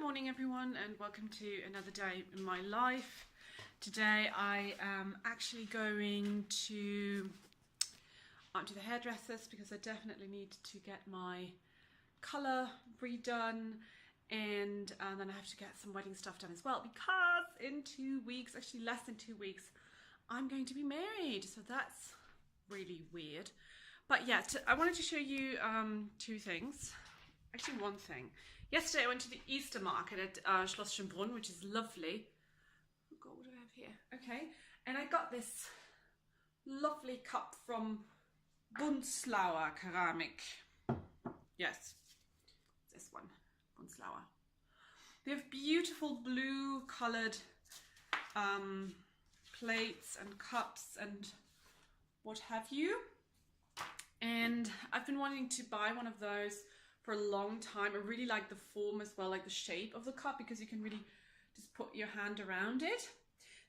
morning everyone, and welcome to another day in my life. Today I am actually going to the hairdressers because I definitely need to get my colour redone, and then I have to get some wedding stuff done as well, because in 2 weeks, actually less than 2 weeks, I'm going to be married. So that's really weird. But yeah, I wanted to show you two things. Actually, one thing. Yesterday I went to the Easter market at Schloss Schönbrunn, which is lovely. Oh God, what do I have here? Okay, and I got this lovely cup from Bunzlauer Keramik. Yes, this one, Bunzlauer. They have beautiful blue colored plates and cups and what have you. And I've been wanting to buy one of those for a long time. I really like the form as well, like the shape of the cup, because you can really just put your hand around it.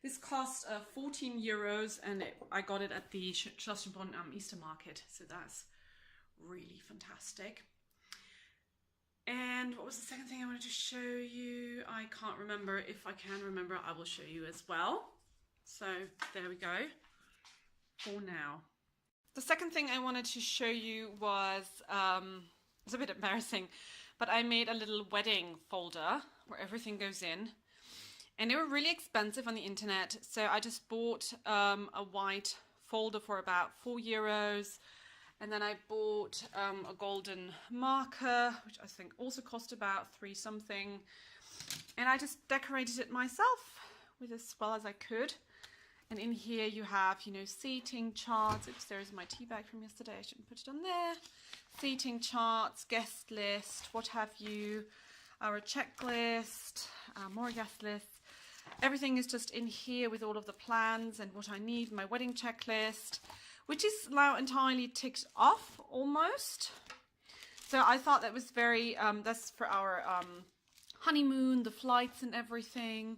This cost 14 euros, and I got it at the Schloss Schönbrunn Easter market, so that's really fantastic. And what was the second thing I wanted to show you? I can't remember. If I can remember, I will show you as well. So there we go for now. The second thing I wanted to show you was, it's a bit embarrassing, but I made a little wedding folder where everything goes in, and they were really expensive on the internet. So I just bought a white folder for about 4 euros. And then I bought a golden marker, which I think also cost about 3 something. And I just decorated it myself with as well as I could. And in here you have, you know, seating charts. Oops, there's my tea bag from yesterday. I shouldn't put it on there. Seating charts, guest list, what have you, our checklist, more guest lists. Everything is just in here with all of the plans and what I need, my wedding checklist, which is now entirely ticked off almost. So I thought that was very, that's for our honeymoon, the flights and everything.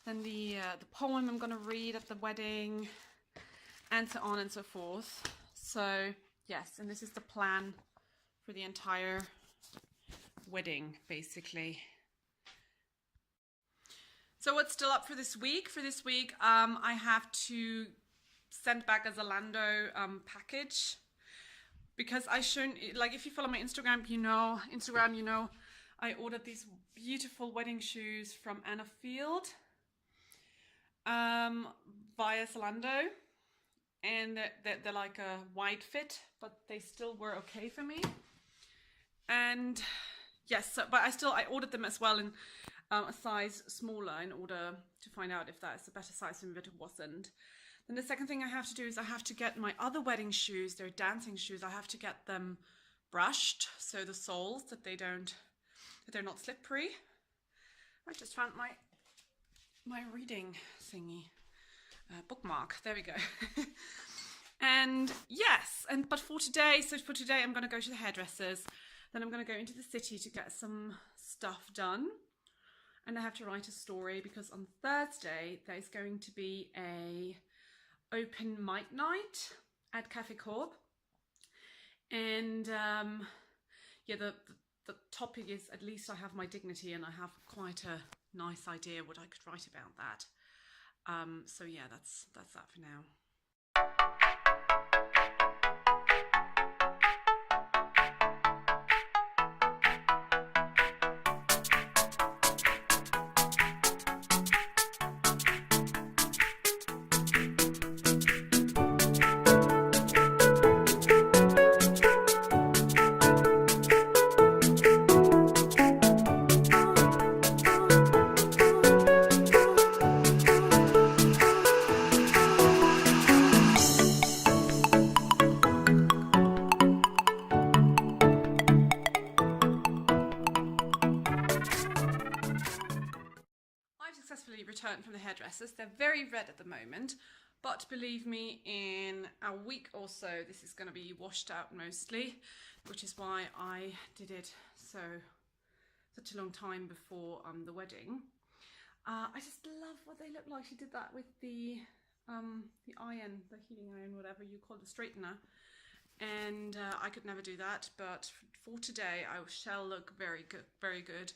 Then the poem I'm going to read at the wedding, and so on and so forth. So yes, and this is the plan for the entire wedding, basically. So what's still up for this week? For this week, I have to send back a Zalando package, because I shown, like, if you follow my Instagram, you know, I ordered these beautiful wedding shoes from Anna Field via Zalando, and they're like a wide fit, but they still were okay for me. And yes, so, but I ordered them as well in a size smaller in order to find out if that's a better size for me, but it wasn't. Then the second thing I have to do is I have to get my other wedding shoes, they're dancing shoes, I have to get them brushed, so the soles, that they're not slippery. I just found my reading thingy, bookmark, there we go. And yes, but for today I'm going to go to the hairdressers, then I'm going to go into the city to get some stuff done. And I have to write a story, because on Thursday there's going to be a open mic night at Café Korb, and yeah, the topic is, at least I have my dignity, and I have quite a nice idea what I could write about that. So yeah, that's that for now. Returned from the hairdressers. They're very red at the moment, but believe me, in a week or so this is going to be washed out mostly, which is why I did it such a long time before the wedding. I just love what they look like. She did that with the iron, the heating iron, whatever you call it, the straightener, and I could never do that, but for today I shall look very good, very good.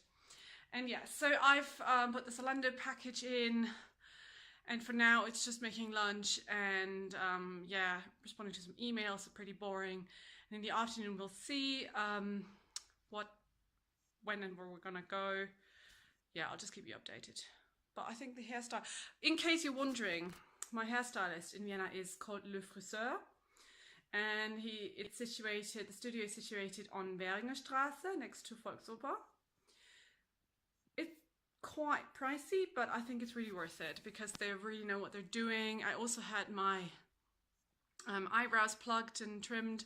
And yeah, so I've put the Zalando package in, and for now it's just making lunch and yeah, responding to some emails. Are pretty boring. And in the afternoon we'll see when and where we're gonna go. Yeah, I'll just keep you updated. But I think the hairstyle, in case you're wondering, my hairstylist in Vienna is called Le Friseur, and the studio is situated on Währinger Straße next to Volksoper. It's quite pricey, but I think it's really worth it because they really know what they're doing. I also had my eyebrows plugged and trimmed,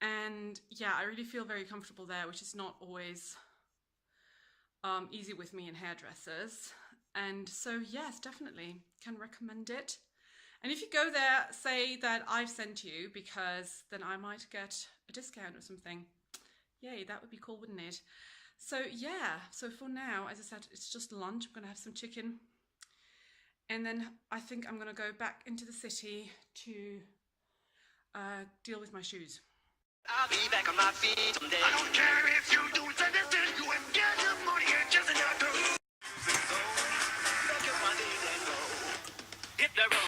and yeah, I really feel very comfortable there, which is not always easy with me and hairdressers. And so yes, definitely can recommend it. And if you go there, say that I've sent you, because then I might get a discount or something. Yay, that would be cool, wouldn't it? So yeah, so for now, as I said, it's just lunch. I'm gonna have some chicken, and then I think I'm gonna go back into the city to deal with my shoes. I'll be back on my feet someday. I don't care if you do anything, you ain't get your money and just enough to hit the road.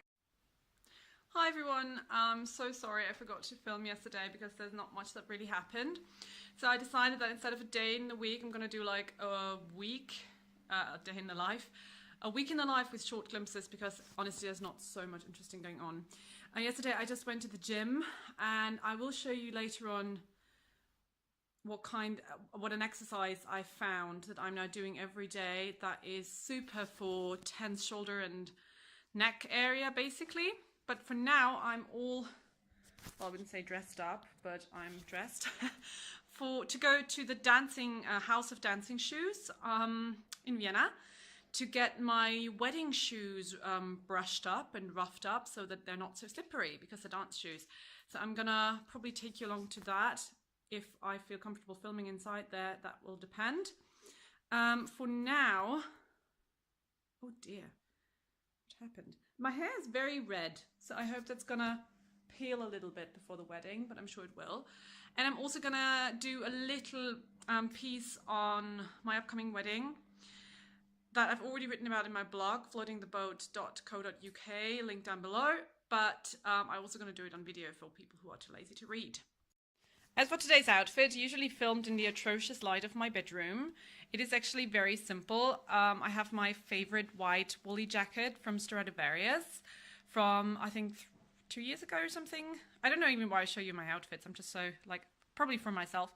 Hi everyone, I'm so sorry I forgot to film yesterday because there's not much that really happened. So I decided that instead of a day in the week, I'm gonna do like a week, a day in the life. A week in the life with short glimpses, because honestly there's not so much interesting going on. Yesterday I just went to the gym, and I will show you later on what an exercise I found that I'm now doing every day that is super for tense shoulder and neck area basically. But for now I'm all, well, I wouldn't say dressed up, but I'm dressed to go to the dancing House of Dancing Shoes in Vienna, to get my wedding shoes brushed up and roughed up so that they're not so slippery, because they're dance shoes. So I'm gonna probably take you along to that. If I feel comfortable filming inside there, that will depend. For now, oh dear, what happened? My hair is very red, so I hope that's gonna peel a little bit before the wedding, but I'm sure it will. And I'm also gonna do a little piece on my upcoming wedding that I've already written about in my blog, floatingtheboat.co.uk, link down below, but I'm also going to do it on video for people who are too lazy to read. As for today's outfit, usually filmed in the atrocious light of my bedroom, it is actually very simple. I have my favorite white woolly jacket from Stradivarius from, I think, 2 years ago or something. I don't know even why I show you my outfits. I'm just so, like, probably for myself.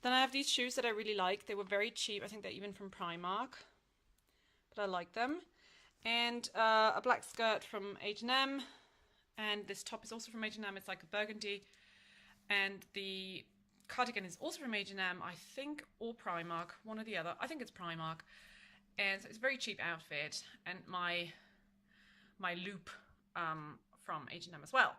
Then I have these shoes that I really like. They were very cheap. I think they're even from Primark, but I like them. And a black skirt from H&M, and this top is also from H&M. It's like a burgundy, and the cardigan is also from H&M, I think, or Primark, one or the other. I think it's Primark. And so it's a very cheap outfit, and my loop from H&M as well,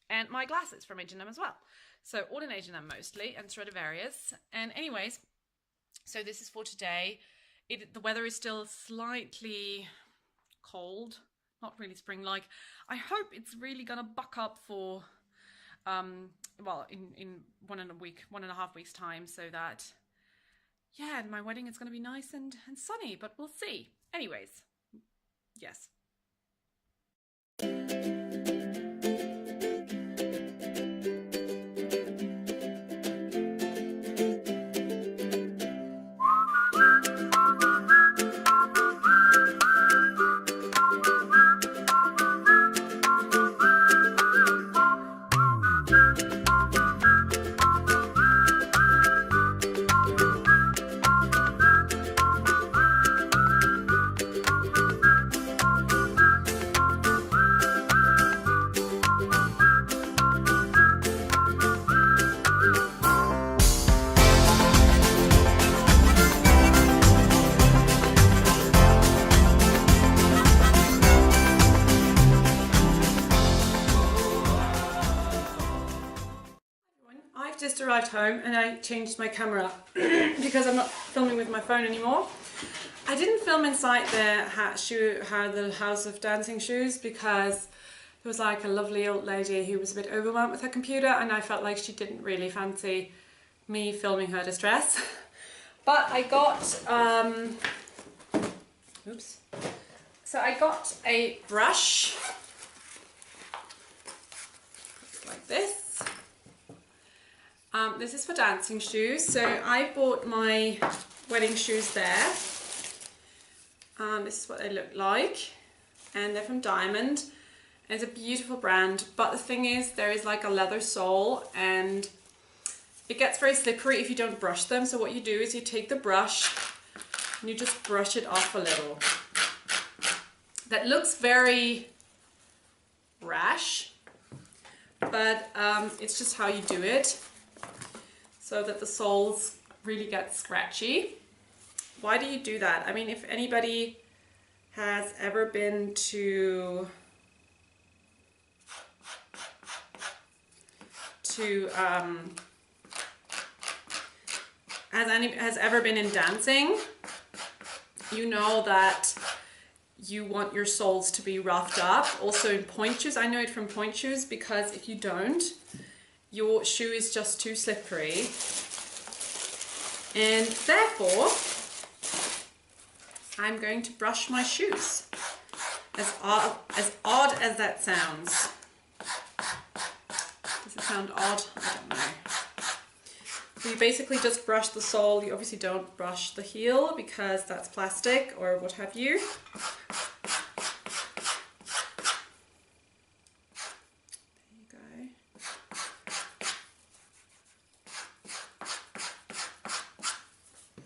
and my glasses from H&M as well. So all in H&M mostly, and Stradivarius. And anyways, so this is for today. The weather is still slightly cold, not really spring-like. I hope it's really gonna buck up for, well, in 1.5 weeks time, so that, yeah, my wedding is gonna be nice and sunny, but we'll see. Anyways, yes. Just arrived home and I changed my camera because I'm not filming with my phone anymore. I didn't film inside the House of Dancing Shoes because there was like a lovely old lady who was a bit overwhelmed with her computer, and I felt like she didn't really fancy me filming her distress. But I got, oops. So I got a brush, like this. This is for dancing shoes. So I bought my wedding shoes there. This is what they look like. And they're from Diamond. It's a beautiful brand. But the thing is, there is like a leather sole and it gets very slippery if you don't brush them. So what you do is you take the brush and you just brush it off a little. That looks very rash, but it's just how you do it so that the soles really get scratchy. Why do you do that? I mean, if anybody has ever been to has ever been in dancing, you know that you want your soles to be roughed up. Also in pointe shoes, I know it from pointe shoes, because if you don't, your shoe is just too slippery. And therefore, I'm going to brush my shoes. As odd as that sounds. Does it sound odd? I don't know. So you basically just brush the sole. You obviously don't brush the heel because that's plastic or what have you. There you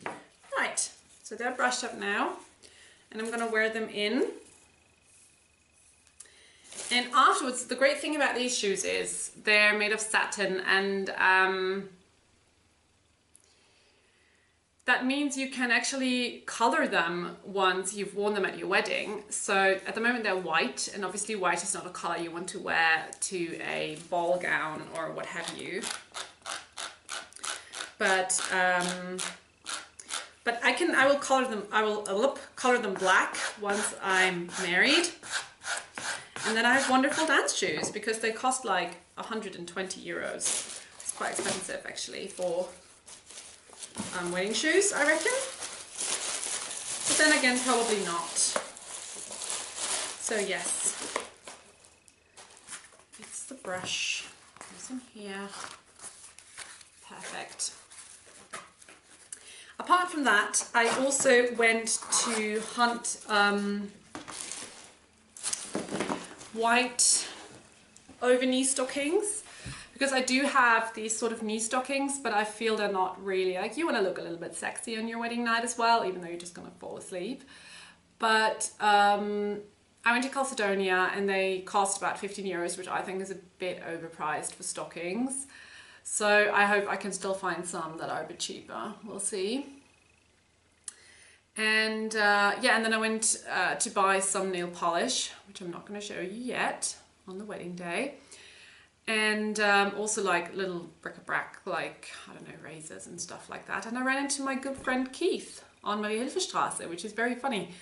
go. Right, so they're brushed up now and I'm going to wear them in. And afterwards, the great thing about these shoes is they're made of satin, and that means you can actually color them once you've worn them at your wedding. So at the moment they're white, and obviously white is not a color you want to wear to a ball gown or what have you. But I will color them. I will color them black once I'm married. And then I have wonderful dance shoes because they cost like 120 euros. It's quite expensive actually for wedding shoes, I reckon. But then again, probably not. So yes, it's the brush. There's some here. Perfect. Apart from that, I also went to hunt white over knee stockings, because I do have these sort of knee stockings, but I feel they're not really, like, you want to look a little bit sexy on your wedding night as well, even though you're just going to fall asleep. But I went to Calcedonia and they cost about 15 euros, which I think is a bit overpriced for stockings. So I hope I can still find some that are a bit cheaper. We'll see. And yeah, and then I went to buy some nail polish, which I'm not going to show you yet on the wedding day. And also like little bric-a-brac, like, I don't know, razors and stuff like that. And I ran into my good friend Keith on Mariahilferstraße, which is very funny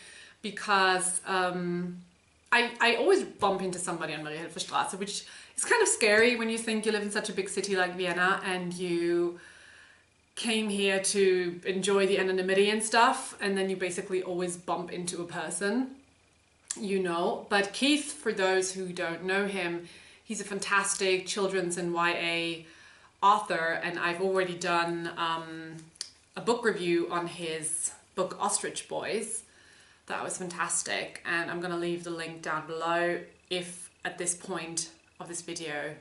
because I always bump into somebody on Mariahilferstraße, which is kind of scary when you think you live in such a big city like Vienna and you came here to enjoy the anonymity and stuff, and then you basically always bump into a person, you know. But Keith, for those who don't know him, he's a fantastic children's and YA author, and I've already done a book review on his book Ostrich Boys. That was fantastic, and I'm going to leave the link down below if at this point of this video,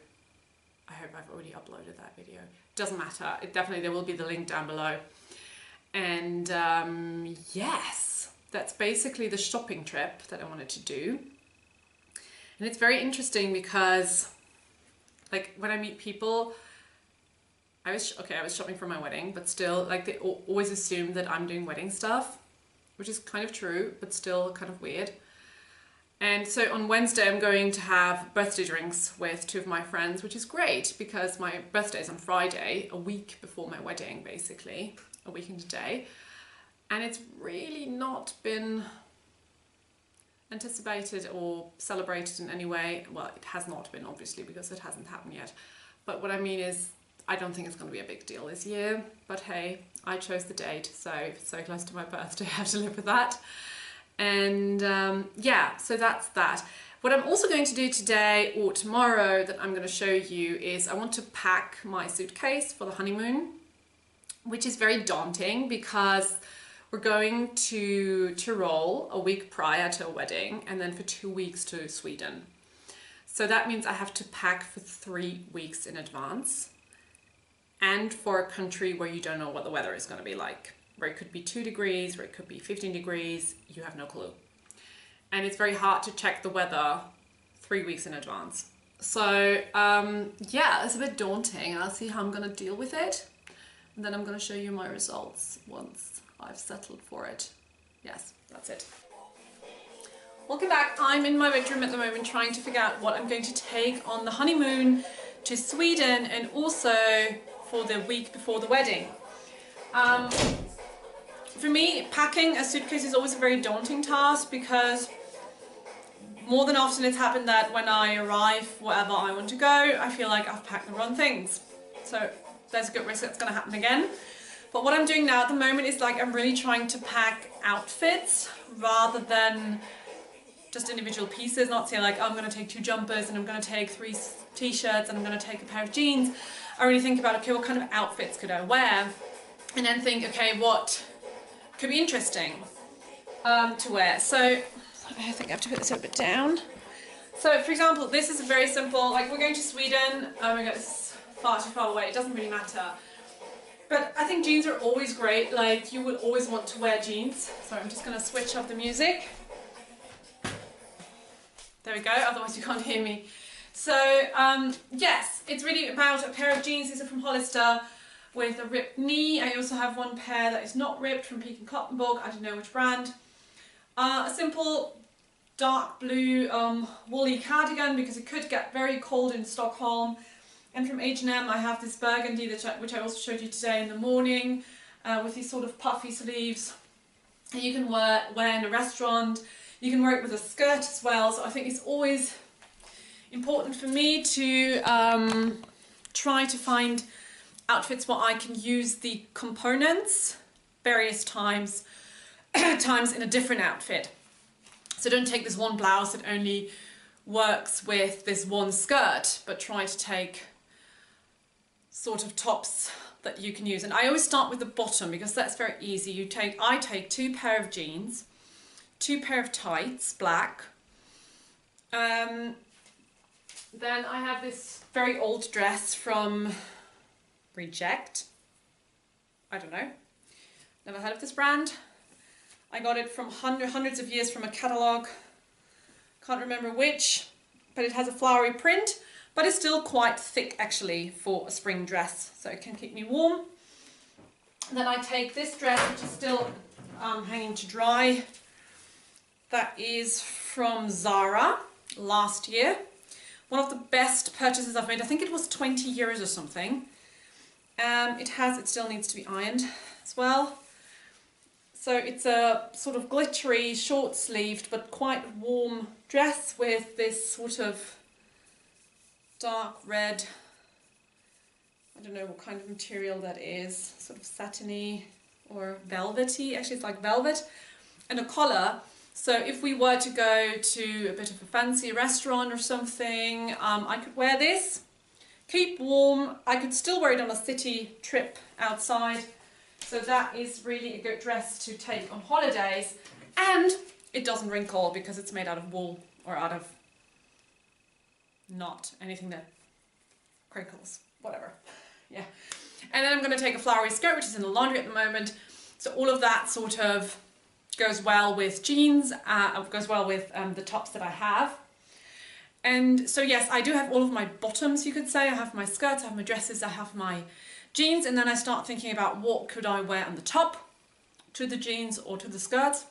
I hope I've already uploaded that video. Doesn't matter, there will be the link down below. And yes, that's basically the shopping trip that I wanted to do. And it's very interesting because, like, when I meet people, I was shopping for my wedding, but still, like, they always assume that I'm doing wedding stuff, which is kind of true, but still kind of weird. And so on Wednesday, I'm going to have birthday drinks with two of my friends, which is great because my birthday is on Friday, a week before my wedding, basically, a week and a day. And it's really not been anticipated or celebrated in any way. Well, it has not been, obviously, because it hasn't happened yet. But what I mean is, I don't think it's going to be a big deal this year, but hey, I chose the date, so close to my birthday, I have to live with that. And yeah, so that's that. What I'm also going to do today or tomorrow that I'm going to show you is I want to pack my suitcase for the honeymoon, which is very daunting because we're going to Tyrol a week prior to a wedding and then for 2 weeks to Sweden. So that means I have to pack for 3 weeks in advance, and for a country where you don't know what the weather is going to be like, where it could be 2 degrees, where it could be 15 degrees, you have no clue. And it's very hard to check the weather 3 weeks in advance. So yeah, it's a bit daunting. I'll see how I'm going to deal with it. And then I'm going to show you my results once I've settled for it. Yes, that's it. Welcome back. I'm in my bedroom at the moment trying to figure out what I'm going to take on the honeymoon to Sweden and also for the week before the wedding. For me, packing a suitcase is always a very daunting task because more than often it's happened that when I arrive wherever I want to go, I feel like I've packed the wrong things. So there's a good risk that's going to happen again. But what I'm doing now at the moment is like I'm really trying to pack outfits rather than just individual pieces, not saying like, oh, I'm going to take 2 jumpers and I'm going to take 3 t-shirts and I'm going to take a pair of jeans. I really think about, okay, what kind of outfits could I wear? And then think, okay, what could be interesting to wear. So I think I have to put this a bit down. So for example, this is a very simple, like we're going to Sweden, oh my god, it's far too far away, it doesn't really matter. But I think jeans are always great, like you will always want to wear jeans. So I'm just going to switch up the music. There we go, otherwise you can't hear me. So yes, it's really about a pair of jeans. These are from Hollister with a ripped knee. I also have one pair that is not ripped from Peek & Cloppenburg, I don't know which brand. A simple dark blue woolly cardigan because it could get very cold in Stockholm. And from H&M I have this burgundy which I also showed you today in the morning with these sort of puffy sleeves. And you can wear in a restaurant. You can wear it with a skirt as well, so I think it's always important for me to try to find outfits where I can use the components various times in a different outfit. So don't take this one blouse that only works with this one skirt, but try to take sort of tops that you can use. And I always start with the bottom because that's very easy. I take 2 pair of jeans, 2 pair of tights, black. Then I have this very old dress from Reject. I don't know. Never heard of this brand. I got it from hundreds of years from a catalogue. Can't remember which, but it has a flowery print, but it's still quite thick actually for a spring dress, so it can keep me warm. Then I take this dress, which is still hanging to dry. That is from Zara last year. One of the best purchases I've made. I think it was 20 euros or something. It still needs to be ironed as well. So it's a sort of glittery, short-sleeved, but quite warm dress with this sort of dark red, I don't know what kind of material that is, sort of satiny or velvety. Actually, it's like velvet. And a collar. So if we were to go to a bit of a fancy restaurant or something, I could wear this, keep warm. I could still wear it on a city trip outside. So that is really a good dress to take on holidays. And it doesn't wrinkle because it's made out of wool or out of not anything that crinkles, whatever. Yeah. And then I'm going to take a flowery skirt, which is in the laundry at the moment. So all of that sort of goes well with jeans, goes well with the tops that I have. And so yes, I do have all of my bottoms, you could say. I have my skirts, I have my dresses, I have my jeans, and then I start thinking about what could I wear on the top to the jeans or to the skirts.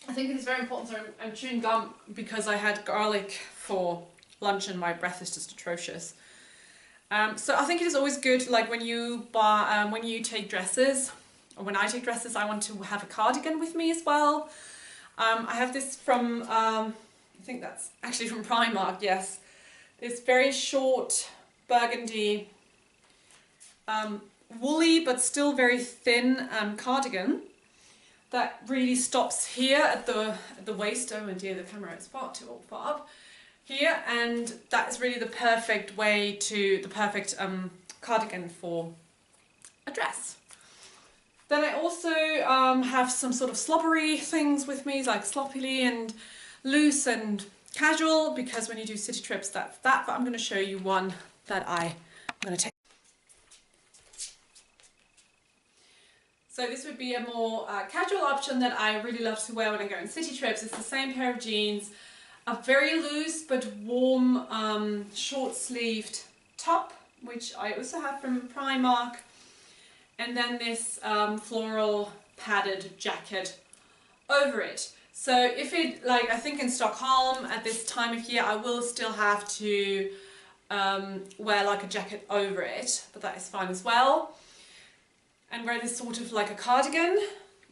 I think it is very important. So I'm chewing gum because I had garlic for lunch and my breath is just atrocious. So I think it is always good, like when you take dresses, or when I take dresses, I want to have a cardigan with me as well. I have this from, I think that's actually from Primark, yes. This very short burgundy woolly but still very thin cardigan that really stops here at the waist. Oh dear, the camera is far up here, and that is really the perfect cardigan for a dress. Then I also have some sort of slobbery things with me, like sloppily and loose and casual, because when you do city trips, that's that. But I'm going to show you one that I'm going to take. So this would be a more casual option that I really love to wear when I go on city trips. It's the same pair of jeans, a very loose but warm short-sleeved top, which I also have from Primark, and then this floral padded jacket over it. So if it, like I think in Stockholm at this time of year, I will still have to wear like a jacket over it, but that is fine as well. And wear this sort of like a cardigan.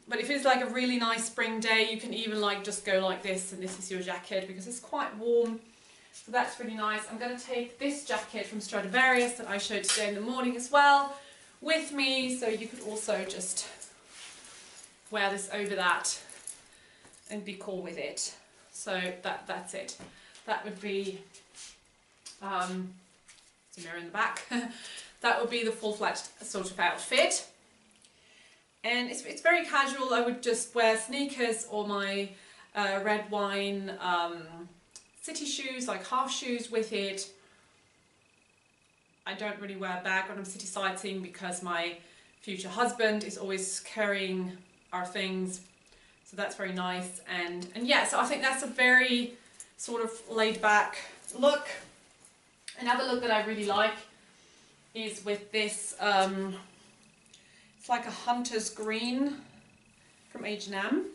But if it's like a really nice spring day, you can even like just go like this, and this is your jacket because it's quite warm. So that's really nice. I'm going to take this jacket from Stradivarius that I showed today in the morning as well with me, so you could also just wear this over that and be cool with it. So that's it. That would be there's a mirror in the back. That would be the full-fledged sort of outfit. And it's very casual. I would just wear sneakers or my red wine city shoes, like half shoes with it. I don't really wear a bag when I'm city sightseeing because my future husband is always carrying our things. So that's very nice. And yeah, so I think that's a very sort of laid back look. Another look that I really like is with this, it's like a hunter's green from H&M.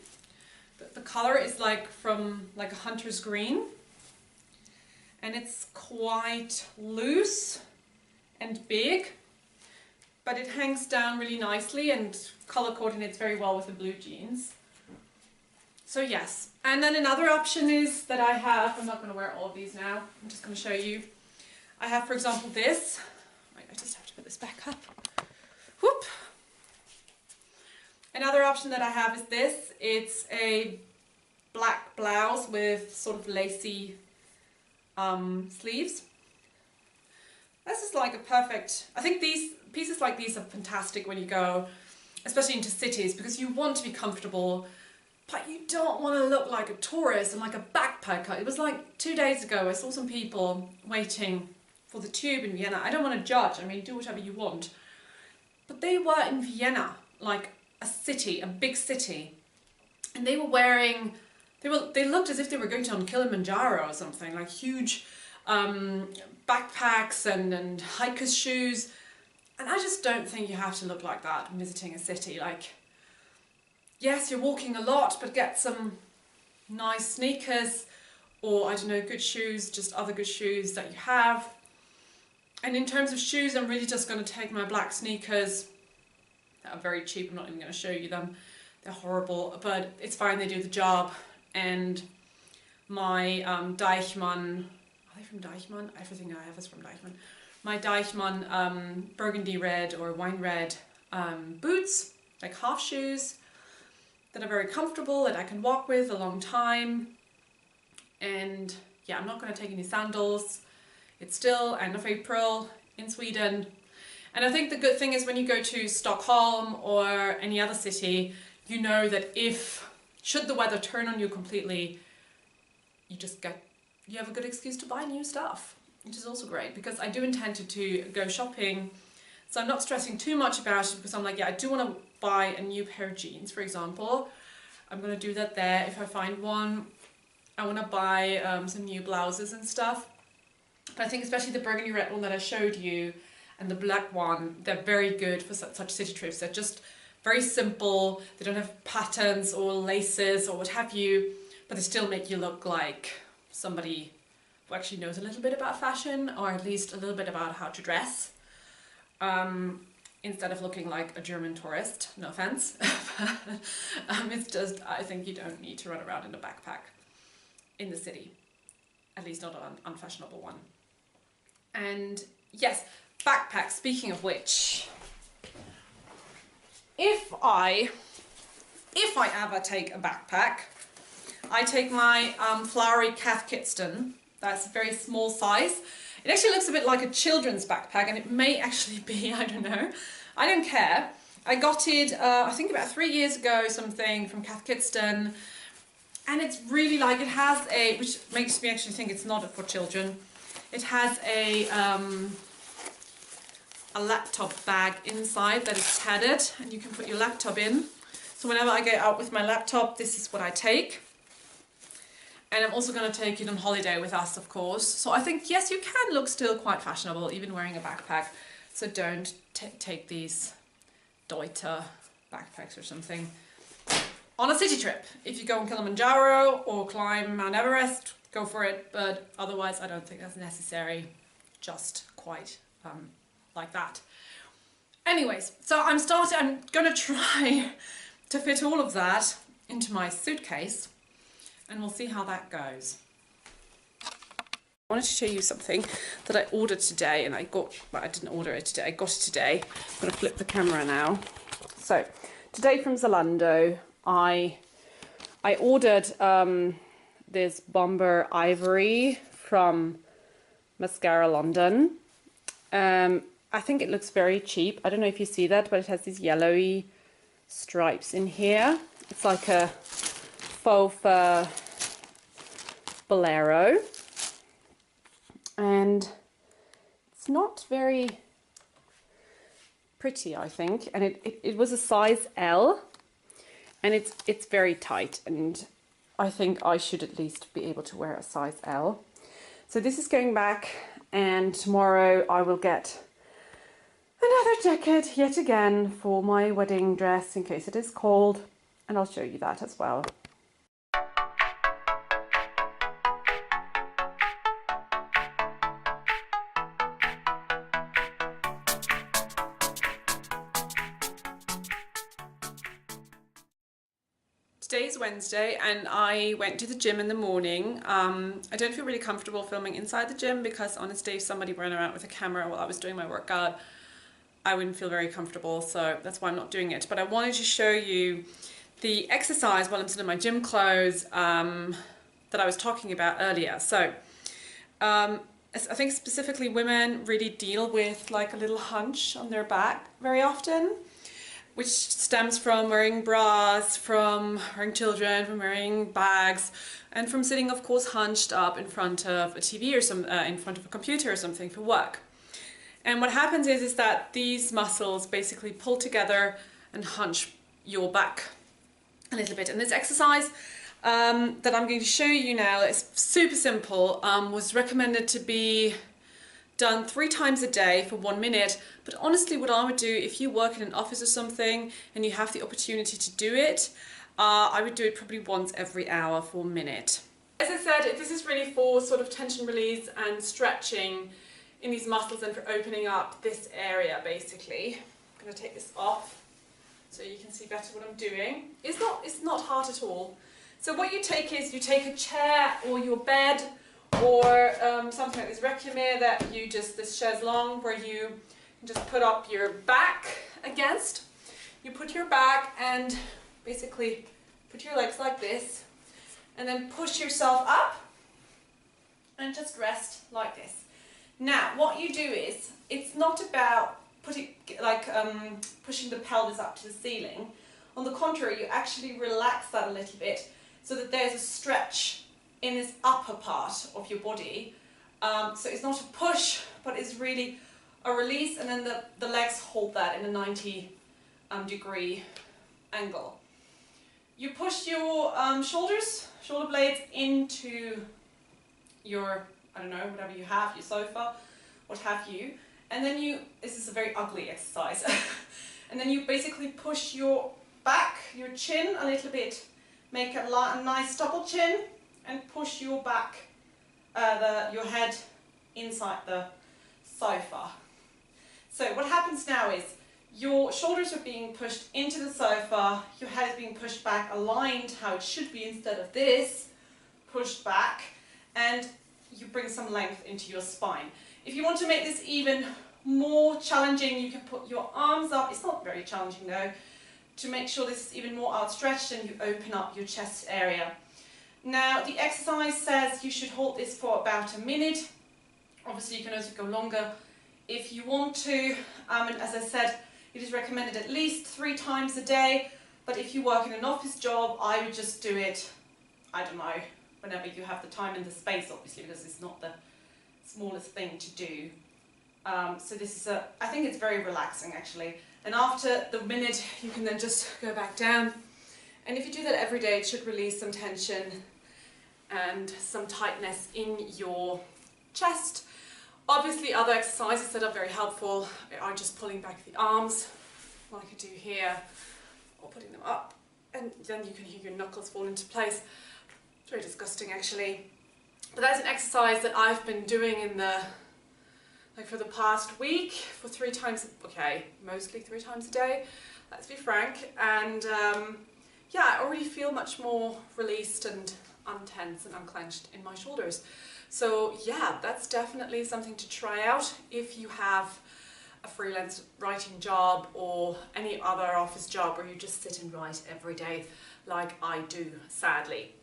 The color is like from like a hunter's green, and it's quite loose and big, but it hangs down really nicely and color coordinates very well with the blue jeans. So yes, and then another option is that I have, I'm not going to wear all of these now, I'm just going to show you. I have, for example, this. Right, I just have to put this back up. Whoop. Another option that I have is this. It's a black blouse with sort of lacy sleeves. This is like a perfect, I think these pieces like these are fantastic when you go, especially into cities, because you want to be comfortable, but you don't want to look like a tourist and like a backpacker. It was like 2 days ago, I saw some people waiting for the tube in Vienna. I don't want to judge, I mean, do whatever you want. But they were in Vienna, like a city, a big city, and they were wearing, they looked as if they were going on Kilimanjaro or something, like huge backpacks and hiker's shoes. And I just don't think you have to look like that visiting a city. Like, yes, you're walking a lot, but get some nice sneakers, or I don't know, good shoes, just other good shoes that you have. And in terms of shoes, I'm really just going to take my black sneakers that are very cheap. I'm not even going to show you them. They're horrible, but it's fine, they do the job. And my Deichmann, are they from Deichmann? Everything I have is from Deichmann. My Deichmann burgundy red or wine red boots, like half shoes, that are very comfortable, that I can walk with a long time. And yeah, I'm not going to take any sandals. It's still end of April in Sweden. And I think the good thing is when you go to Stockholm or any other city, you know that should the weather turn on you completely, you have a good excuse to buy new stuff, which is also great, because I do intend to go shopping. So I'm not stressing too much about it, because I'm like, yeah, I do want to buy a new pair of jeans, for example. I'm going to do that there if I find one. I want to buy some new blouses and stuff. But I think especially the burgundy red one that I showed you and the black one, they're very good for such city trips. They're just very simple. They don't have patterns or laces or what have you, but they still make you look like somebody who actually knows a little bit about fashion, or at least a little bit about how to dress, instead of looking like a German tourist. No offense. It's just, I think you don't need to run around in a backpack in the city, at least not an unfashionable one. And yes, backpack, speaking of which, if I ever take a backpack, I take my flowery Cath Kidston. That's a very small size. It actually looks a bit like a children's backpack, and it may actually be, I don't know. I don't care. I got it, I think about 3 years ago, something, from Cath Kidston. And it's really like, it has a, which makes me actually think it's not for children. It has a laptop bag inside that is padded, and you can put your laptop in. So whenever I go out with my laptop, this is what I take. And I'm also going to take it on holiday with us, of course. So I think, yes, you can look still quite fashionable, even wearing a backpack. So don't take these Deuter backpacks or something on a city trip. If you go on Kilimanjaro or climb Mount Everest, go for it. But otherwise, I don't think that's necessary. Just quite like that. Anyways, so I'm going to try to fit all of that into my suitcase, and we'll see how that goes. I wanted to show you something that I ordered today, and I didn't order it today, I got it today. I'm going to flip the camera now. So, today from Zalando, I ordered this Bomber Ivory from Mascara London. I think it looks very cheap. I don't know if you see that, but it has these yellowy stripes in here. It's like a faux fur bolero. And it's not very pretty, I think. And it was a size L. And it's very tight. And I think I should at least be able to wear a size L. So this is going back. And tomorrow I will get another jacket yet again for my wedding dress in case it is cold, and I'll show you that as well. Today's Wednesday and I went to the gym in the morning. I don't feel really comfortable filming inside the gym because honestly, if somebody ran around with a camera while I was doing my workout, I wouldn't feel very comfortable, so that's why I'm not doing it. But I wanted to show you the exercise while I'm still in my gym clothes that I was talking about earlier. So I think specifically women really deal with like a little hunch on their back very often, which stems from wearing bras, from wearing children, from wearing bags, and from sitting, of course, hunched up in front of a TV or in front of a computer or something for work. And what happens is that these muscles basically pull together and hunch your back a little bit. And this exercise that I'm going to show you now is super simple, was recommended to be done 3 times a day for 1 minute. But honestly, what I would do if you work in an office or something and you have the opportunity to do it, I would do it probably once every hour for 1 minute. As I said, this is really for sort of tension release and stretching in these muscles and for opening up this area basically. I'm going to take this off so you can see better what I'm doing. It's not hard at all. So what you take is you take a chair or your bed or something like this recliner that this chaise longue where you can just put up your back against. You put your back and basically put your legs like this and then push yourself up and just rest like this. Now, what you do is, it's not about pushing the pelvis up to the ceiling. On the contrary, you actually relax that a little bit so that there's a stretch in this upper part of your body. So it's not a push, but it's really a release, and then the legs hold that in a 90 degree angle. You push your shoulder blades into your, I don't know, whatever you have, your sofa, what have you. And then this is a very ugly exercise. And then you basically push your back, your chin a little bit, make a nice double chin, and push your back, your head inside the sofa. So what happens now is your shoulders are being pushed into the sofa, your head is being pushed back, aligned how it should be instead of this, pushed back, and you bring some length into your spine. If you want to make this even more challenging, you can put your arms up. It's not very challenging though, to make sure this is even more outstretched and you open up your chest area. Now the exercise says you should hold this for about a minute. Obviously you can also go longer if you want to, and as I said, it is recommended at least 3 times a day, but if you work in an office job, I would just do it, I don't know, whenever you have the time and the space, obviously, because it's not the smallest thing to do. So this is I think it's very relaxing actually. And after the minute, you can then just go back down. And if you do that every day, it should release some tension and some tightness in your chest. Obviously, other exercises that are very helpful are just pulling back the arms, like I do here, or putting them up, and then you can hear your knuckles fall into place. It's very disgusting actually. But that's an exercise that I've been doing for the past week, for 3 times, okay, mostly 3 times a day, let's be frank, and yeah, I already feel much more released and untense and unclenched in my shoulders. So yeah, that's definitely something to try out if you have a freelance writing job or any other office job where you just sit and write every day, like I do, sadly.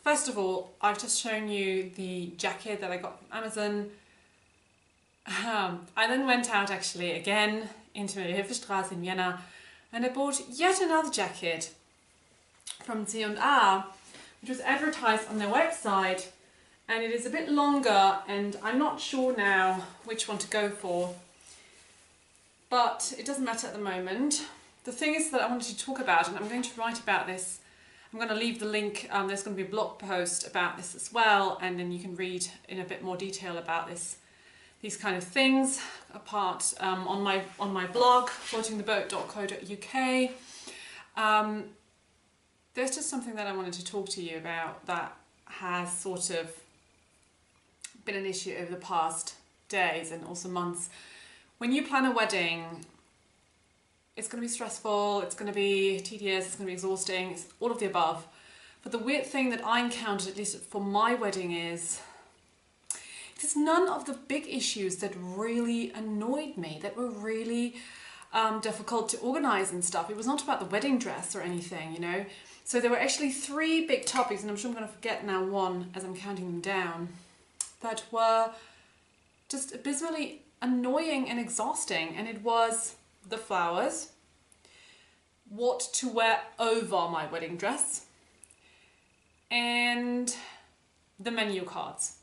First of all, I've just shown you the jacket that I got from Amazon. I then went out actually again into Hilfestraße in Vienna and I bought yet another jacket from C&A, which was advertised on their website, and it is a bit longer and I'm not sure now which one to go for, but it doesn't matter at the moment. The thing is that I wanted to talk about, and I'm going to write about this. I'm going to leave the link, there's going to be a blog post about this as well, and then you can read in a bit more detail about these kind of things apart on my blog, floatingtheboat.co.uk. There's just something that I wanted to talk to you about that has sort of been an issue over the past days and also months. When you plan a wedding, it's going to be stressful, it's going to be tedious, it's going to be exhausting, it's all of the above. But the weird thing that I encountered, at least for my wedding, is there's none of the big issues that really annoyed me, that were really difficult to organize and stuff. It was not about the wedding dress or anything, you know. So there were actually 3 big topics, and I'm sure I'm going to forget now one as I'm counting them down, that were just abysmally annoying and exhausting. And it was the flowers, what to wear over my wedding dress, and the menu cards.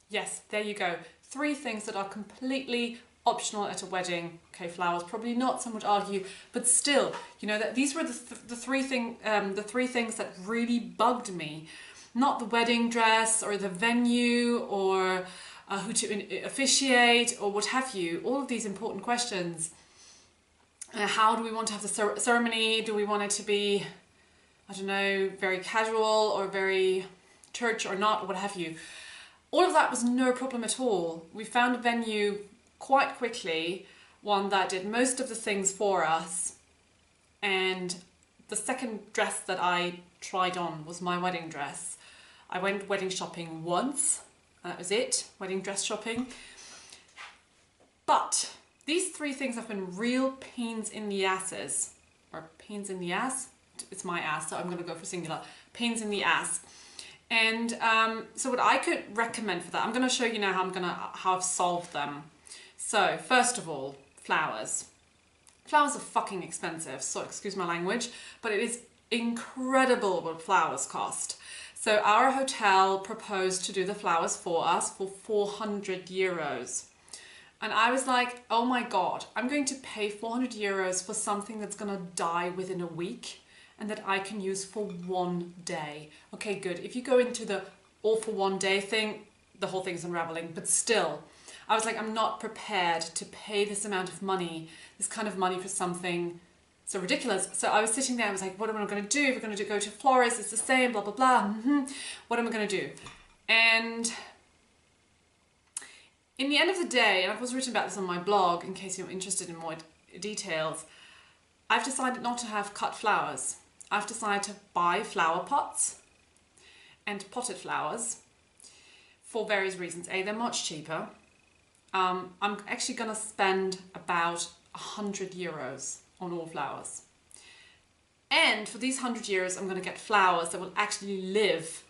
Yes, there you go. 3 things that are completely optional at a wedding. Okay, flowers probably not, some would argue, but still, you know, that these were the 3 things that really bugged me. Not the wedding dress or the venue or who to officiate or what have you. All of these important questions. How do we want to have the ceremony? Do we want it to be, I don't know, very casual or very church or not, or what have you? All of that was no problem at all. We found a venue quite quickly, one that did most of the things for us. And the second dress that I tried on was my wedding dress. I went wedding shopping once, and that was it, wedding dress shopping. But these 3 things have been real pains in the asses, or pains in the ass. It's my ass, so I'm going to go for singular. Pains in the ass. And so what I could recommend for that, I'm going to show you now how I've solved them. So first of all, flowers. Flowers are fucking expensive, so excuse my language, but it is incredible what flowers cost. So our hotel proposed to do the flowers for us for 400 euros. And I was like, oh my God, I'm going to pay 400 euros for something that's gonna die within a week and that I can use for one day. Okay, good. If you go into the all for one day thing, the whole thing's unraveling, but still, I was like, I'm not prepared to pay this amount of money, this kind of money for something so ridiculous. So I was sitting there, I was like, what am I going to do? If we're going to go to florists, it's the same, blah, blah, blah. What am I going to do? And in the end of the day, and I've also written about this on my blog, in case you're interested in more details, I've decided not to have cut flowers. I've decided to buy flower pots and potted flowers for various reasons. A, they're much cheaper. I'm actually going to spend about 100 euros on all flowers. And for these 100 euros, I'm going to get flowers that will actually live,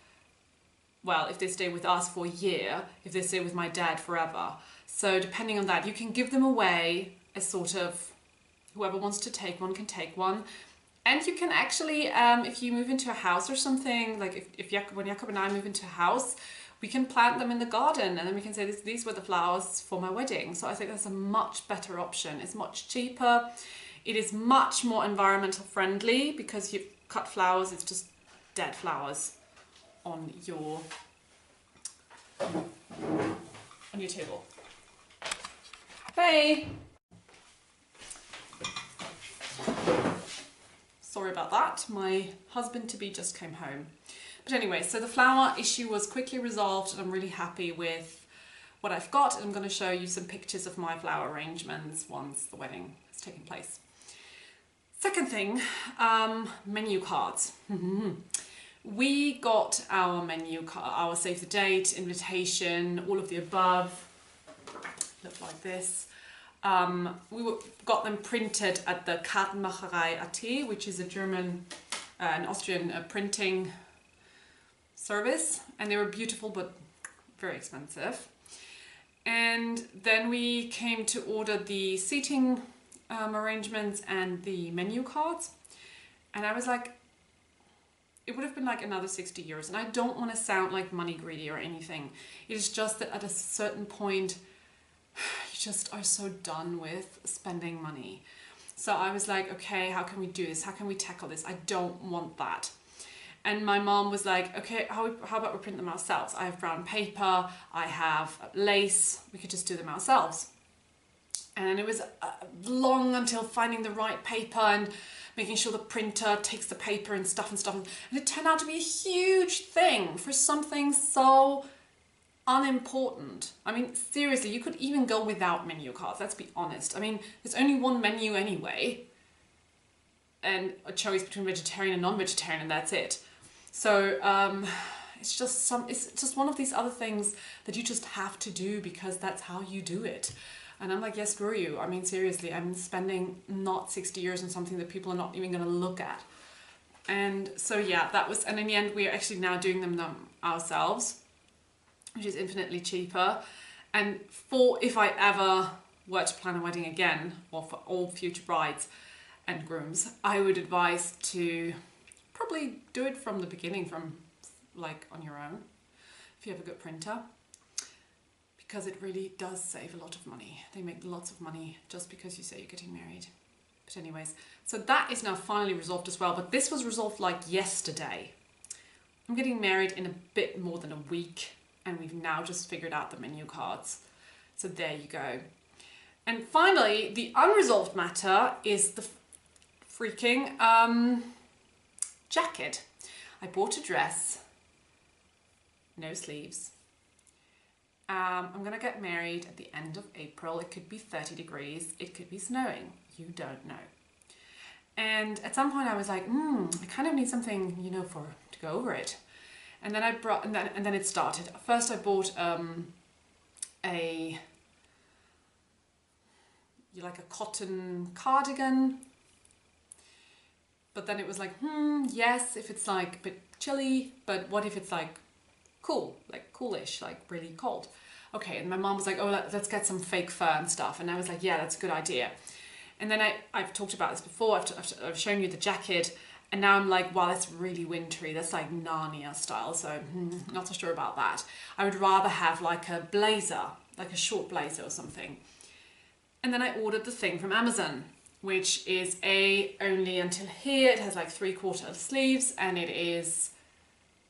well, if they stay with us for a year, if they stay with my dad forever. So depending on that, you can give them away as sort of, whoever wants to take one can take one. And you can actually, if you move into a house or something, like when Jakob and I move into a house, we can plant them in the garden and then we can say these were the flowers for my wedding. So I think that's a much better option. It's much cheaper. It is much more environmental friendly because you cut flowers, it's just dead flowers on your table. Hey! Sorry about that. My husband-to-be just came home. But anyway, so the flower issue was quickly resolved and I'm really happy with what I've got. And I'm going to show you some pictures of my flower arrangements once the wedding has taken place. Second thing, menu cards. We got our menu card, our save the date, invitation, all of the above. Look like this. Got them printed at the Kartenmacherei AT, which is a German, an Austrian printing service, and they were beautiful but very expensive. And then we came to order the seating arrangements and the menu cards, and I was like, it would have been like another 60 euros, and I don't want to sound like money greedy or anything. It is just that at a certain point you just are so done with spending money. So I was like, okay, how can we do this? How can we tackle this? I don't want that. And my mom was like, okay, how about we print them ourselves? I have brown paper, I have lace, we could just do them ourselves. And it was long until finding the right paper and making sure the printer takes the paper and stuff. And it turned out to be a huge thing for something so unimportant. I mean, seriously, you could even go without menu cards, let's be honest. I mean, there's only one menu anyway, and a choice between vegetarian and non-vegetarian, and that's it. So it's just one of these other things that you just have to do because that's how you do it. And I'm like, yes, screw you. I mean, seriously, I'm spending not 60 euros on something that people are not even going to look at. And so yeah, that was, and in the end, we're actually now doing them ourselves, which is infinitely cheaper. And for if I ever were to plan a wedding again, or for all future brides and grooms, I would advise to probably do it from the beginning, from like on your own, if you have a good printer, because it really does save a lot of money. They make lots of money just because you say you're getting married. But anyways, so that is now finally resolved as well, but this was resolved like yesterday. I'm getting married in a bit more than a week, and we've now just figured out the menu cards. So there you go. And finally, the unresolved matter is the freaking jacket. I bought a dress, no sleeves. I'm gonna get married at the end of April. It could be 30 degrees, it could be snowing, you don't know. And at some point I was like, I kind of need something, you know, to go over it. And then and then it started. First I bought a cotton cardigan. But then it was like, yes, if it's like a bit chilly, but what if it's like cool, like coolish, like really cold. Okay, and my mom was like, oh, let's get some fake fur and stuff. And I was like, yeah, that's a good idea. And then I've talked about this before, I've shown you the jacket, and now I'm like, wow, that's really wintry, that's like Narnia style, so not so sure about that. I would rather have like a blazer, like a short blazer or something. And then I ordered the thing from Amazon, which is only until here. It has like 3/4 sleeves, and it is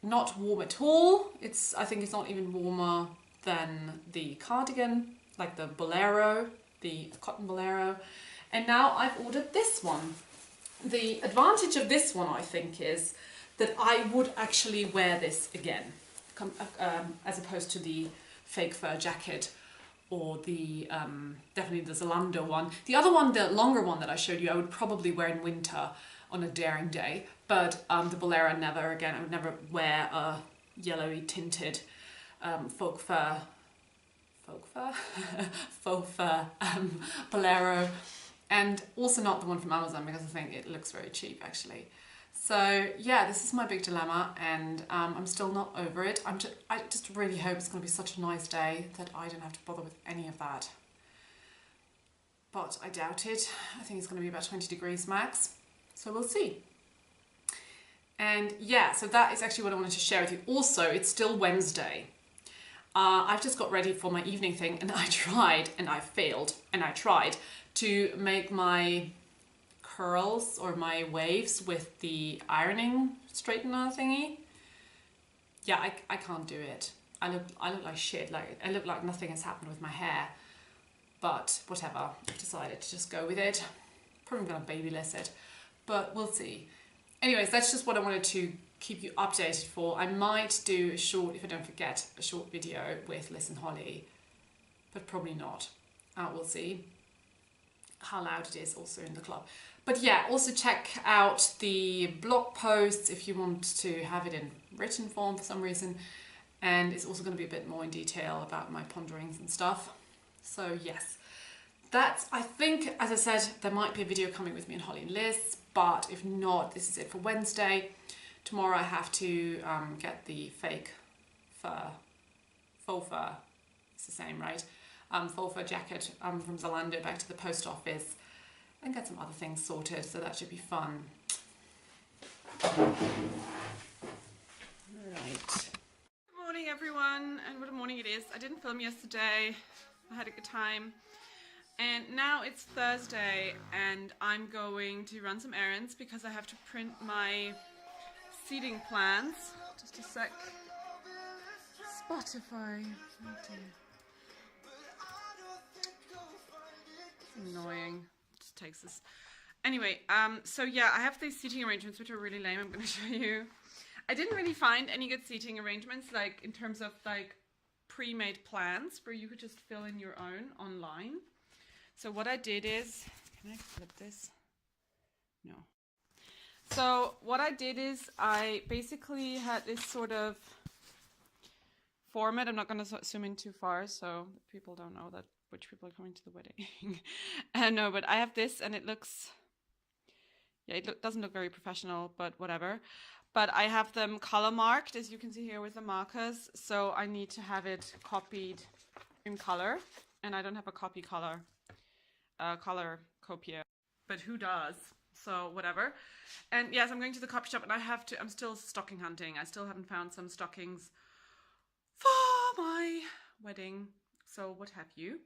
not warm at all. I think it's not even warmer than the cardigan, like the bolero, the cotton bolero. And now I've ordered this one. The advantage of this one, I think, is that I would actually wear this again, as opposed to the fake fur jacket or the definitely the Zalando one. The other one, the longer one that I showed you, I would probably wear in winter on a daring day, but the bolero never again. I would never wear a yellowy tinted faux fur bolero, and also not the one from Amazon because I think it looks very cheap actually. So yeah, this is my big dilemma, and I'm still not over it. I just really hope it's going to be such a nice day that I don't have to bother with any of that. But I doubt it. I think it's going to be about 20 degrees max. So we'll see. And yeah, so that is actually what I wanted to share with you. Also, it's still Wednesday. I've just got ready for my evening thing, and I tried, and I failed, and I tried to make my curls or my waves with the ironing straightener thingy. Yeah, I can't do it. I look like shit. Like I look like nothing has happened with my hair. But whatever, I've decided to just go with it. Probably gonna babyless it, but we'll see. Anyways, that's just what I wanted to keep you updated for. I might do a short, if I don't forget, a short video with Liz and Holly, but probably not. We'll see how loud it is also in the club. But yeah, also check out the blog posts if you want to have it in written form for some reason. And it's also going to be a bit more in detail about my ponderings and stuff. So yes, that's, I think, as I said, there might be a video coming with me and Holly and Liz, but if not, this is it for Wednesday. Tomorrow I have to get the fake fur, faux fur, it's the same, right? Faux fur jacket from Zalando back to the post office and get some other things sorted, so that should be fun. Right. Good morning everyone, and what a morning it is. I didn't film yesterday, I had a good time. And now it's Thursday and I'm going to run some errands because I have to print my seating plans. Just a sec. Spotify. Oh dear. It's annoying. It just takes this. Anyway, so yeah, I have these seating arrangements which are really lame. I'm going to show you. I didn't really find any good seating arrangements, like in terms of like pre-made plans where you could just fill in your own online. So what I did is, can I flip this? No. So what I did is I basically had this sort of format. I'm not going to zoom in too far so people don't know that which people are coming to the wedding. No, but I have this and it looks, yeah, it doesn't look very professional, but whatever. But I have them color marked, as you can see here with the markers. So I need to have it copied in color, and I don't have a color copier, but who does? So whatever. And yes, I'm going to the copy shop, and I'm still stocking hunting. I still haven't found some stockings for my wedding, so what have you.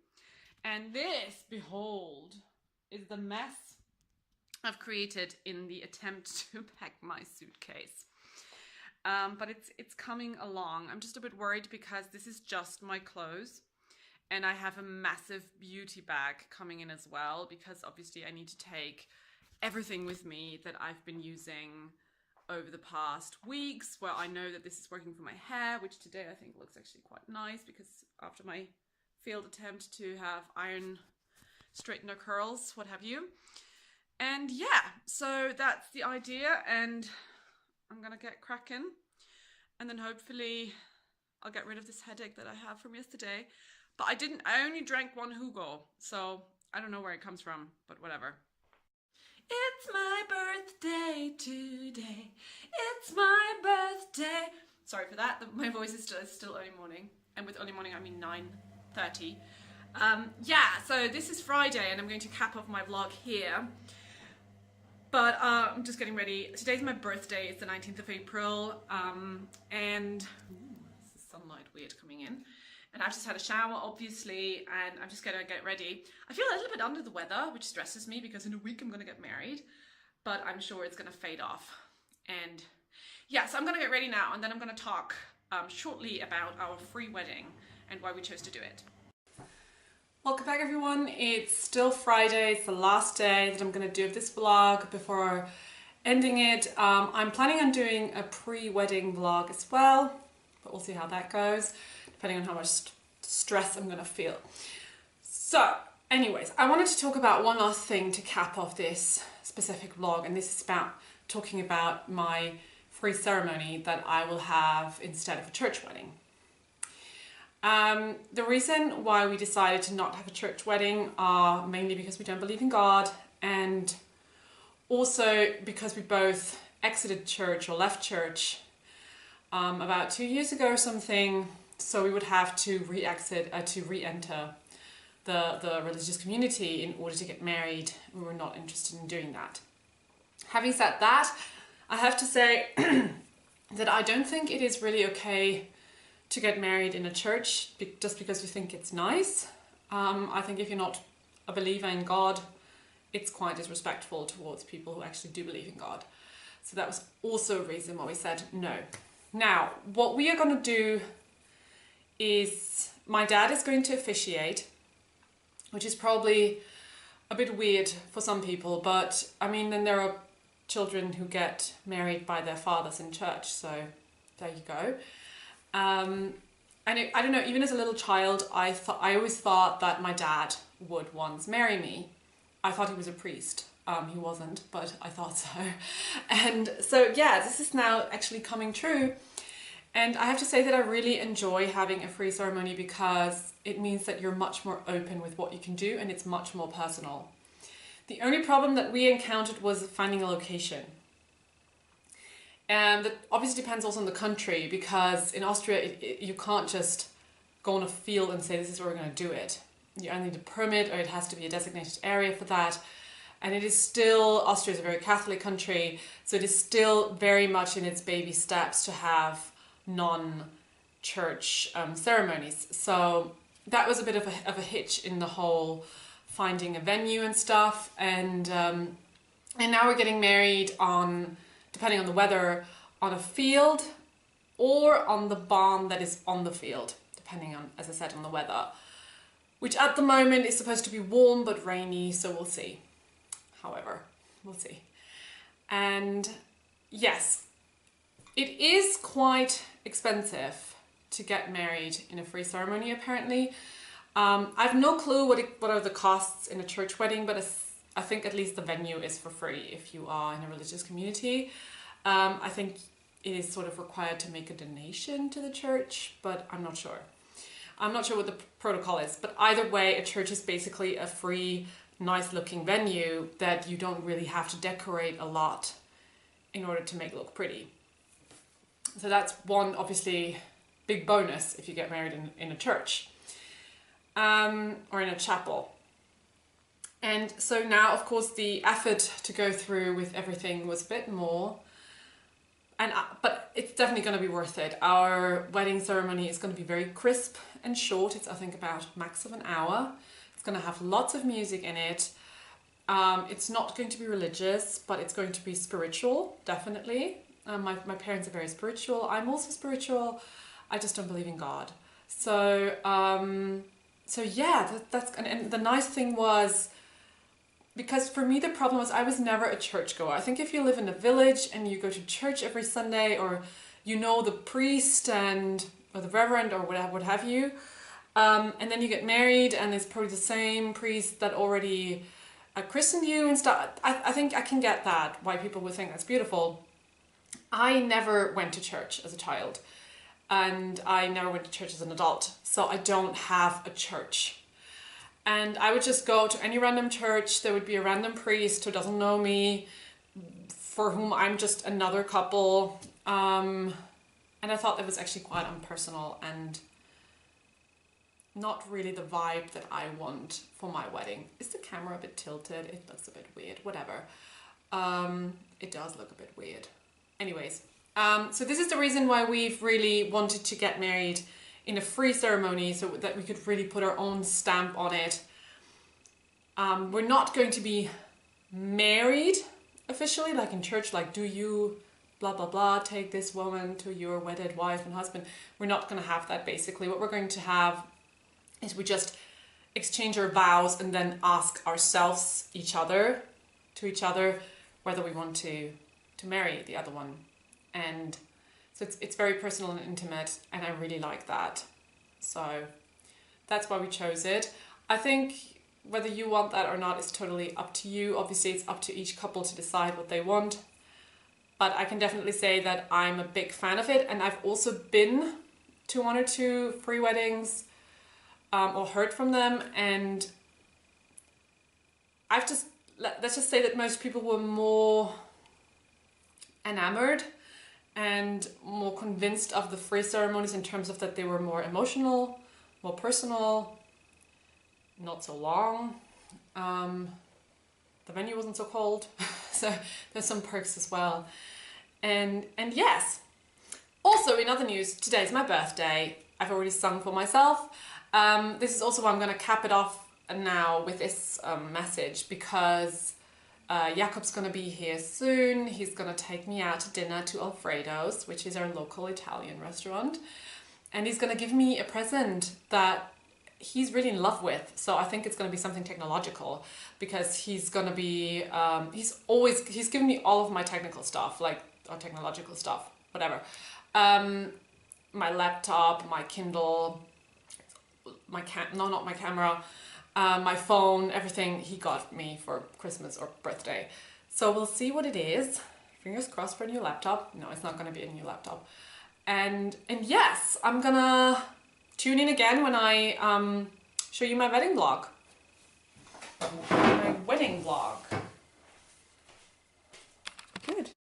And this, behold, is the mess I've created in the attempt to pack my suitcase. But it's coming along. I'm just a bit worried because this is just my clothes. And I have a massive beauty bag coming in as well, because obviously I need to take everything with me that I've been using over the past weeks, where I know that this is working for my hair, which today I think looks actually quite nice because after my failed attempt to have iron straightener curls, what have you. And yeah, so that's the idea, and I'm gonna get cracking, and then hopefully I'll get rid of this headache that I have from yesterday. But I only drank one Hugo, so I don't know where it comes from, but whatever. It's my birthday today. It's my birthday. Sorry for that. My voice is still early morning, and with early morning I mean 9:30. Yeah, so this is Friday, and I'm going to cap off my vlog here. But I'm just getting ready. Today's my birthday. It's the 19th of April, and this is sunlight weird coming in. And I've just had a shower, obviously, and I'm just gonna get ready. I feel a little bit under the weather, which stresses me because in a week I'm gonna get married, but I'm sure it's gonna fade off. And yeah, so I'm gonna get ready now, and then I'm gonna talk shortly about our free wedding and why we chose to do it. Welcome back, everyone. It's still Friday. It's the last day that I'm gonna do this vlog before ending it. I'm planning on doing a pre-wedding vlog as well, but we'll see how that goes, depending on how much stress I'm gonna feel. So anyways, I wanted to talk about one last thing to cap off this specific vlog, and this is about talking about my free ceremony that I will have instead of a church wedding. The reason why we decided to not have a church wedding are mainly because we don't believe in God, and also because we both exited church or left church about 2 years ago or something. So we would have to re-enter the religious community in order to get married. We were not interested in doing that. Having said that, I have to say that I don't think it is really okay to get married in a church just because you think it's nice. I think if you're not a believer in God, it's quite disrespectful towards people who actually do believe in God. So that was also a reason why we said no. Now, what we are going to do is my dad is going to officiate, which is probably a bit weird for some people, but I mean, then there are children who get married by their fathers in church, so there you go. And I don't know, even as a little child, I always thought that my dad would once marry me. I thought he was a priest. He wasn't, but I thought so. And so yeah, this is now actually coming true. And I have to say that I really enjoy having a free ceremony because it means that you're much more open with what you can do, and it's much more personal. The only problem that we encountered was finding a location. And that obviously depends also on the country, because in Austria, you can't just go on a field and say, this is where we're going to do it. You either need a permit or it has to be a designated area for that. And it is still, Austria is a very Catholic country, so it is still very much in its baby steps to have non-church ceremonies. So that was a bit of a hitch in the whole finding a venue and stuff. And now we're getting married on, depending on the weather, on a field or on the barn that is on the field, depending on, as I said, on the weather, which at the moment is supposed to be warm but rainy, so we'll see. However, we'll see. And yes, it is quite expensive to get married in a free ceremony, apparently. I have no clue what are the costs in a church wedding, but I think at least the venue is for free if you are in a religious community. I think it is sort of required to make a donation to the church, but I'm not sure. I'm not sure what the protocol is, but either way, a church is basically a free, nice looking venue that you don't really have to decorate a lot in order to make it look pretty. So that's one, obviously, big bonus if you get married in a church or in a chapel. And so now, of course, the effort to go through with everything was a bit more, but it's definitely going to be worth it. Our wedding ceremony is going to be very crisp and short. It's, I think, about max of an hour. It's going to have lots of music in it. It's not going to be religious, but it's going to be spiritual, definitely. My parents are very spiritual. I'm also spiritual. I just don't believe in God. So yeah, and the nice thing was, because for me the problem was I was never a churchgoer. I think if you live in a village and you go to church every Sunday, or you know the priest or the reverend or what have you, and then you get married and it's probably the same priest that already christened you and stuff. I think I can get that, why people would think that's beautiful. I never went to church as a child, and I never went to church as an adult, so I don't have a church. And I would just go to any random church. There would be a random priest who doesn't know me, for whom I'm just another couple. And I thought that was actually quite unpersonal and not really the vibe that I want for my wedding. Is the camera a bit tilted? It looks a bit weird, whatever. It does look a bit weird. Anyways, so this is the reason why we've really wanted to get married in a free ceremony, so that we could really put our own stamp on it. We're not going to be married officially, like in church, like do you blah blah blah take this woman to your wedded wife and husband. We're not going to have that. Basically what we're going to have is we just exchange our vows and then ask ourselves to each other whether we want to marry the other one. And so it's very personal and intimate, and I really like that. So that's why we chose it. I think whether you want that or not is totally up to you. Obviously it's up to each couple to decide what they want, but I can definitely say that I'm a big fan of it, and I've also been to 1 or 2 free weddings or heard from them, and let's just say that most people were more enamored and more convinced of the free ceremonies in terms of that they were more emotional, more personal, not so long. The venue wasn't so cold, so there's some perks as well. And yes, also in other news, today's my birthday. I've already sung for myself. This is also why I'm going to cap it off now with this message, because Jakob's going to be here soon. He's going to take me out to dinner to Alfredo's, which is our local Italian restaurant. And he's going to give me a present that he's really in love with. So I think it's going to be something technological, because he's going to be, he's given me all of my technical stuff, like, or technological stuff, whatever. My laptop, my Kindle, not my camera, my phone, everything he got me for Christmas or birthday. So we'll see what it is. Fingers crossed for a new laptop. No, it's not going to be a new laptop. And yes, I'm gonna tune in again when I show you my wedding vlog. My wedding vlog.